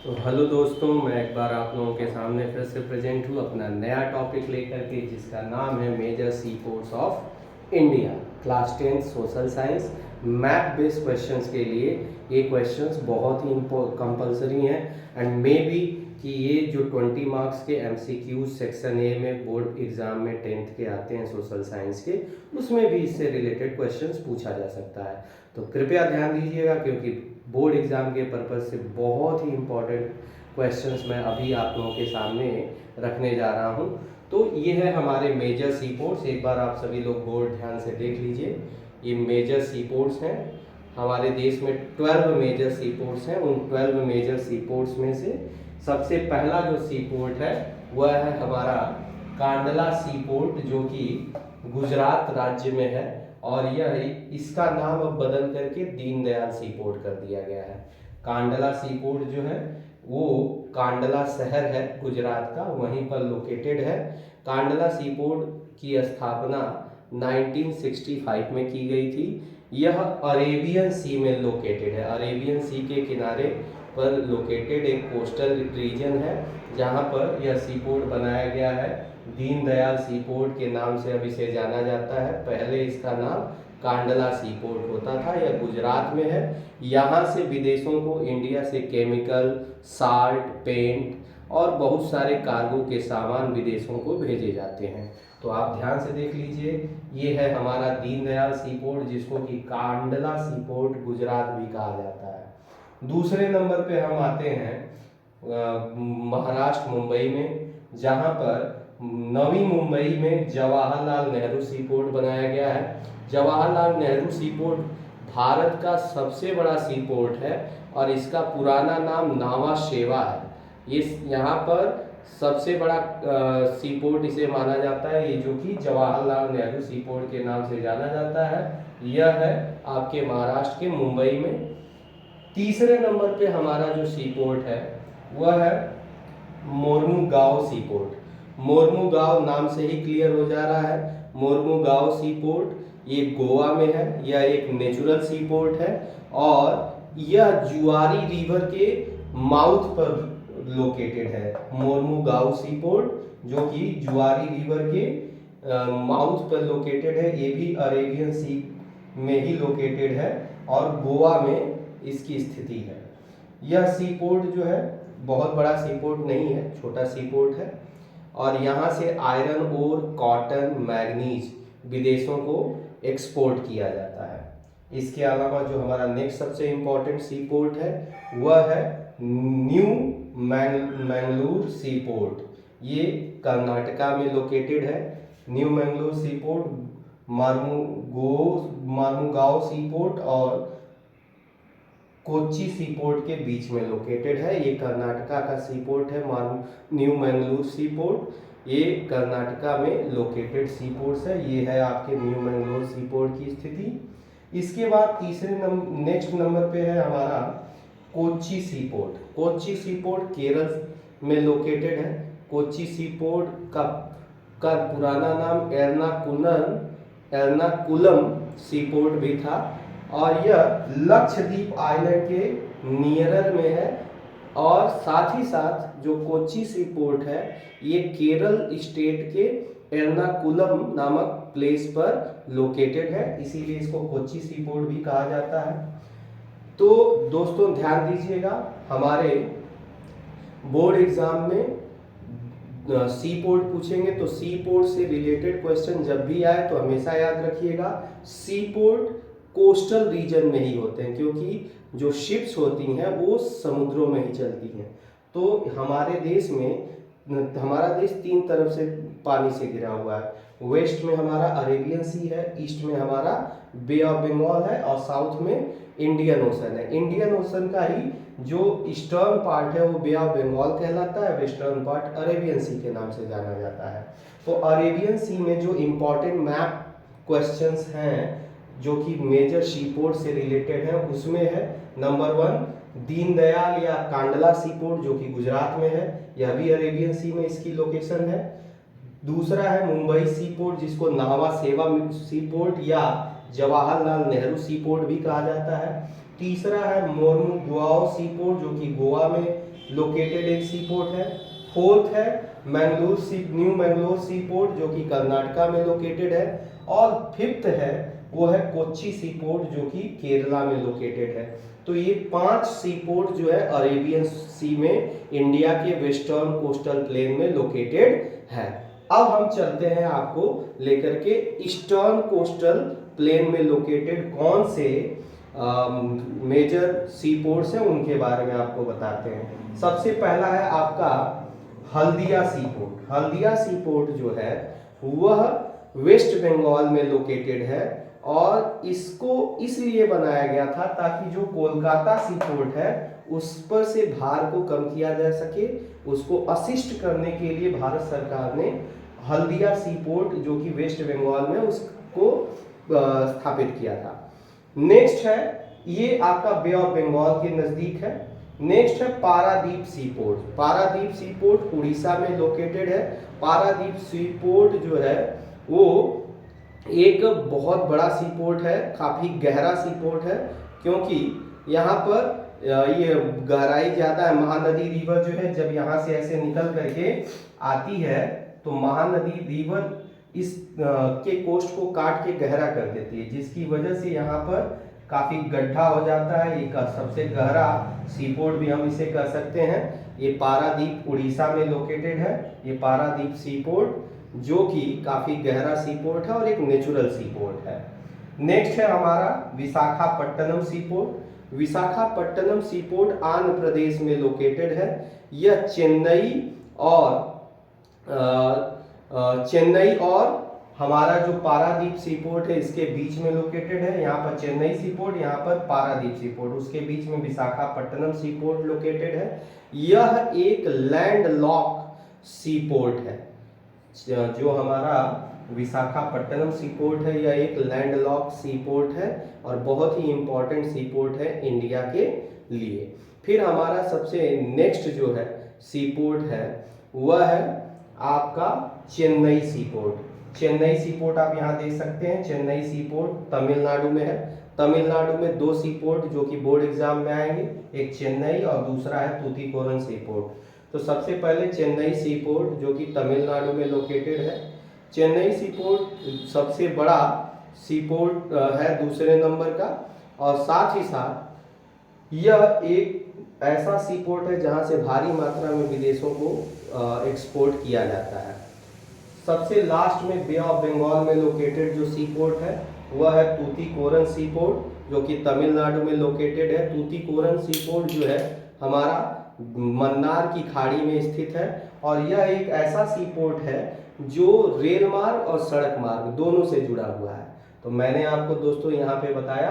तो हेलो दोस्तों, मैं एक बार आप लोगों के सामने फिर से प्रेजेंट हूँ अपना नया टॉपिक लेकर के, जिसका नाम है major sea ports of India. Class 10 social science map based questions के लिए ये क्वेश्चंस बहुत ही कंपलसरी हैं एंड मे बी कि ये जो 20 मार्क्स के एमसीक्यू सेक्शन ए में बोर्ड एग्जाम में 10th के आते हैं सोशल साइंस के, उसमें भी इससे रिलेटेड क्वेश्चंस पूछा जा सकता है। तो कृपया ध्यान दीजिएगा, क्योंकि बोर्ड एग्जाम के पर्पज़ से बहुत ही इम्पोर्टेंट क्वेश्चंस मैं अभी आप लोगों के सामने रखने जा रहा हूं। तो ये है हमारे मेजर सी पोर्ट्स। एक बार आप सभी लोग बोर्ड ध्यान से देख लीजिए। ये मेजर सी पोर्ट्स हैं। हमारे देश में 12 मेजर सी पोर्ट्स हैं। उन 12 मेजर सी पोर्ट्स में से सबसे पहला जो सी पोर्ट है वह है हमारा कांडला सी पोर्ट, जो कि गुजरात राज्य में है। और यह इसका नाम अब बदल करके दीनदयाल सी पोर्ट कर दिया गया है। कांडला सी पोर्ट जो है वो कांडला शहर है गुजरात का, वहीं पर लोकेटेड है। कांडला सी पोर्ट की स्थापना 1965 में की गई थी। यह अरेबियन सी में लोकेटेड है। अरेबियन सी के किनारे पर लोकेटेड एक कोस्टल रीजन है, जहां पर यह सी पोर्ट बनाया गया है। दीनदयाल सी पोर्ट के नाम से अब इसे जाना जाता है। पहले इसका नाम कांडला सी पोर्ट होता था। यह गुजरात में है। यहाँ से विदेशों को इंडिया से केमिकल, साल्ट, पेंट और बहुत सारे कार्गो के सामान विदेशों को भेजे जाते हैं। तो आप ध्यान से देख लीजिए, ये है हमारा दीनदयाल सी पोर्ट, जिसको कि कांडला सी पोर्ट गुजरात भी कहा जाता है। दूसरे नंबर पे हम आते हैं महाराष्ट्र मुंबई में, जहाँ पर नवी मुंबई में जवाहरलाल नेहरू सी पोर्ट बनाया गया है। जवाहरलाल नेहरू सी पोर्ट भारत का सबसे बड़ा सी पोर्ट है और इसका पुराना नाम नावा शेवा है। इस यहाँ पर सबसे बड़ा सी पोर्ट इसे माना जाता है, ये जो कि जवाहरलाल नेहरू सी पोर्ट के नाम से जाना जाता है। यह है आपके महाराष्ट्र के मुंबई में। तीसरे नंबर पे हमारा जो सी पोर्ट है वह है मोर्मुगांव सी पोर्ट। मोर्मुगांव नाम से ही क्लियर हो जा रहा है। मोर्मुगांव सी पोर्ट ये गोवा में है। यह एक नेचुरल सी पोर्ट है और यह जुआरी रिवर के माउथ पर लोकेटेड है। मोर्मुगांव सी पोर्ट जो कि जुआरी रिवर के माउथ पर लोकेटेड है। ये भी अरेबियन सी में ही लोकेटेड है और गोवा में इसकी स्थिति है। यह सी पोर्ट जो है बहुत बड़ा सी पोर्ट नहीं है, छोटा सी पोर्ट है और यहाँ से आयरन ओर, कॉटन, मैग्नीज विदेशों को एक्सपोर्ट किया जाता है। इसके अलावा जो हमारा नेक्स्ट सबसे इम्पोर्टेंट सी पोर्ट है वह है न्यू मैंगलोर सी पोर्ट। ये कर्नाटका में लोकेटेड है। न्यू मैंगलोर सी पोर्ट मार्मुगांव सी पोर्ट और कोच्चि सी पोर्ट के बीच में लोकेटेड है। ये कर्नाटका का सी पोर्ट है। न्यू मैंगलोर सी पोर्ट ये कर्नाटका में लोकेटेड सी पोर्ट्स है। ये है आपके न्यू मैंगलोर सी पोर्ट की स्थिति। इसके बाद नेक्स्ट नंबर पे है हमारा कोच्चि सी पोर्ट। कोच्चि सी पोर्ट केरल में लोकेटेड है। कोच्चि सी पोर्ट का पुराना नाम एर्नाकुलम सी पोर्ट भी था और यह लक्षद्वीप आइलैंड के नियरर में है। और साथ ही साथ जो कोच्चि सी पोर्ट है ये केरल स्टेट के एर्नाकुलम नामक प्लेस पर लोकेटेड है, इसीलिए इसको कोच्चि सी पोर्ट भी कहा जाता है। तो दोस्तों ध्यान दीजिएगा, हमारे बोर्ड एग्जाम में सी पोर्ट पूछेंगे तो सी पोर्ट से रिलेटेड क्वेश्चन जब भी आए तो हमेशा याद रखिएगा सी पोर्ट कोस्टल रीजन में ही होते हैं, क्योंकि जो शिप्स होती हैं वो समुद्रों में ही चलती हैं। तो हमारे देश में हमारा देश 3 तरफ से पानी से घिरा हुआ है। वेस्ट में हमारा अरेबियन सी है, ईस्ट में हमारा बे ऑफ बंगाल है और साउथ में इंडियन ओशन है। इंडियन ओशन का ही जो ईस्टर्न पार्ट है वो बे ऑफ बंगाल कहलाता है, वेस्टर्न पार्ट अरेबियन सी के नाम से जाना जाता है। तो अरेबियन सी में जो इम्पोर्टेंट मैप क्वेश्चंस हैं जो कि मेजर सी पोर्ट से रिलेटेड है उसमें है नंबर 1 दीनदयाल या कांडला सी पोर्ट जो कि गुजरात में है, यह भी अरेबियन सी में इसकी लोकेशन है। दूसरा है मुंबई सी पोर्ट जिसको नावा शेवा सी पोर्ट या जवाहरलाल नेहरू सी पोर्ट भी कहा जाता है। तीसरा है मोर्मुगाओ सी पोर्ट जो कि गोवा में लोकेटेड एक सी पोर्ट है। फोर्थ है न्यू मैंगलोर सी पोर्ट जो कि कर्नाटका में लोकेटेड है। और फिफ्थ है वो है कोच्चि सी पोर्ट जो कि केरला में लोकेटेड है। तो ये 5 सी पोर्ट जो है अरेबियन सी में इंडिया के वेस्टर्न कोस्टल प्लेन में लोकेटेड है। अब हम चलते हैं आपको लेकर के ईस्टर्न कोस्टल प्लेन में लोकेटेड कौन से मेजर सी पोर्ट्स हैं उनके बारे में आपको बताते हैं। सबसे पहला है आपका हल्दिया सी पोर्ट। हल्दिया सी पोर्ट जो है वह वेस्ट बंगाल में लोकेटेड है और इसको इसलिए बनाया गया था ताकि जो कोलकाता सी पोर्ट है उस पर से भार को कम किया जा सके। उसको असिस्ट करने के लिए भारत सरकार ने हल्दिया सी पोर्ट जो कि वेस्ट बंगाल में उसको स्थापित किया था। नेक्स्ट है ये आपका बे ऑफ बंगाल के नजदीक है। नेक्स्ट है पारादीप सी पोर्ट। पारादीप सी पोर्ट उड़ीसा में लोकेटेड है। पारादीप सी पोर्ट जो है वो एक बहुत बड़ा सी पोर्ट है, काफी गहरा सी पोर्ट है क्योंकि यहाँ पर ये गहराई ज्यादा है। महानदी रिवर जो है जब यहाँ से ऐसे निकल करके आती है तो महानदी रिवर इस के कोस्ट को काट के गहरा कर देती है, जिसकी वजह से यहाँ पर काफी गड्ढा हो जाता है। ये सबसे गहरा सी पोर्ट भी हम इसे कह सकते हैं। ये पारादीप उड़ीसा में लोकेटेड है। ये पारादीप सी पोर्ट जो कि काफी गहरा सी पोर्ट है और एक नेचुरल सी पोर्ट है। नेक्स्ट है हमारा विशाखापट्टनम सी पोर्ट। विशाखापट्टनम सी पोर्ट आंध्र प्रदेश में लोकेटेड है। यह चेन्नई और हमारा जो पारादीप सी पोर्ट है इसके बीच में लोकेटेड है। यहाँ पर चेन्नई सी पोर्ट, यहाँ पर पारादीप सी पोर्ट, उसके बीच में विशाखापट्टनम सी पोर्ट लोकेटेड है। यह एक लैंड लॉक सी पोर्ट है। जो हमारा विशाखापट्टनम सी पोर्ट है यह एक लैंड लॉक सी पोर्ट है और बहुत ही इंपॉर्टेंट सी पोर्ट है इंडिया के लिए। फिर हमारा सबसे नेक्स्ट जो है सी पोर्ट है वह है आपका चेन्नई सी पोर्ट। चेन्नई सी पोर्ट आप यहाँ देख सकते हैं। चेन्नई सी पोर्ट तमिलनाडु में है। तमिलनाडु में 2 सी पोर्ट जो कि बोर्ड एग्जाम में आएंगे, एक चेन्नई और दूसरा है तूतीकोरन सी पोर्ट। तो सबसे पहले चेन्नई सी पोर्ट जो कि तमिलनाडु में लोकेटेड है। चेन्नई सी पोर्ट सबसे बड़ा सी पोर्ट है दूसरे नंबर का और साथ ही साथ यह एक ऐसा सी पोर्ट है जहां से भारी मात्रा में विदेशों को एक्सपोर्ट किया जाता है। सबसे लास्ट में बे ऑफ बंगाल में लोकेटेड जो सी पोर्ट है वह है तूतीकोरन सी पोर्ट जो कि तमिलनाडु में लोकेटेड है। तूतीकोरन सी पोर्ट जो है हमारा मन्नार की खाड़ी में स्थित है और यह एक ऐसा सी पोर्ट है जो रेल मार्ग और सड़क मार्ग दोनों से जुड़ा हुआ है। तो मैंने आपको दोस्तों यहाँ पे बताया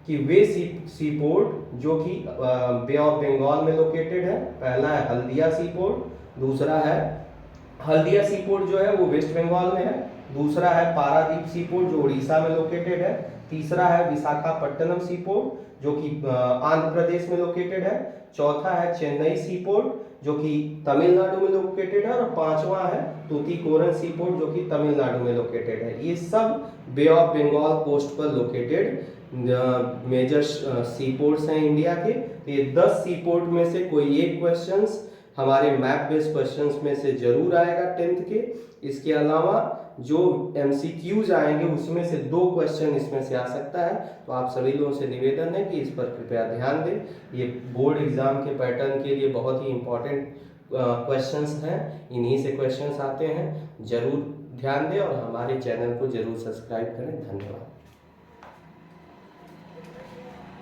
कि वे सी पोर्ट जो कि बे ऑफ बंगाल में लोकेटेड है। पहला है हल्दिया सी पोर्ट, दूसरा है हल्दिया सी पोर्ट जो है वो वेस्ट बंगाल में है, दूसरा है पारादीप सी पोर्ट जो उड़ीसा में लोकेटेड है, तीसरा है विशाखापट्टनम सी पोर्ट जो कि आंध्र प्रदेश में लोकेटेड है, चौथा है चेन्नई सी पोर्ट जो कि तमिलनाडु में लोकेटेड है और पांचवा है तूतीकोरन सी पोर्ट जो कि तमिलनाडु में लोकेटेड है। ये सब बे ऑफ बंगाल कोस्ट पर लोकेटेड मेजर सी पोर्ट्स हैं इंडिया के। ये 10 सी पोर्ट में से कोई एक क्वेश्चंस हमारे मैप बेस्ड क्वेश्चंस में से जरूर आएगा 10th के। इसके अलावा जो MCQs आएंगे उसमें से 2 क्वेश्चन इसमें से आ सकता है। तो आप सभी लोगों से निवेदन है कि इस पर कृपया ध्यान दें। ये बोर्ड एग्जाम के पैटर्न के लिए बहुत ही इंपॉर्टेंट क्वेश्चंस हैं, इन्हीं से क्वेश्चंस आते हैं। जरूर ध्यान दें और हमारे चैनल को जरूर सब्सक्राइब करें। धन्यवाद।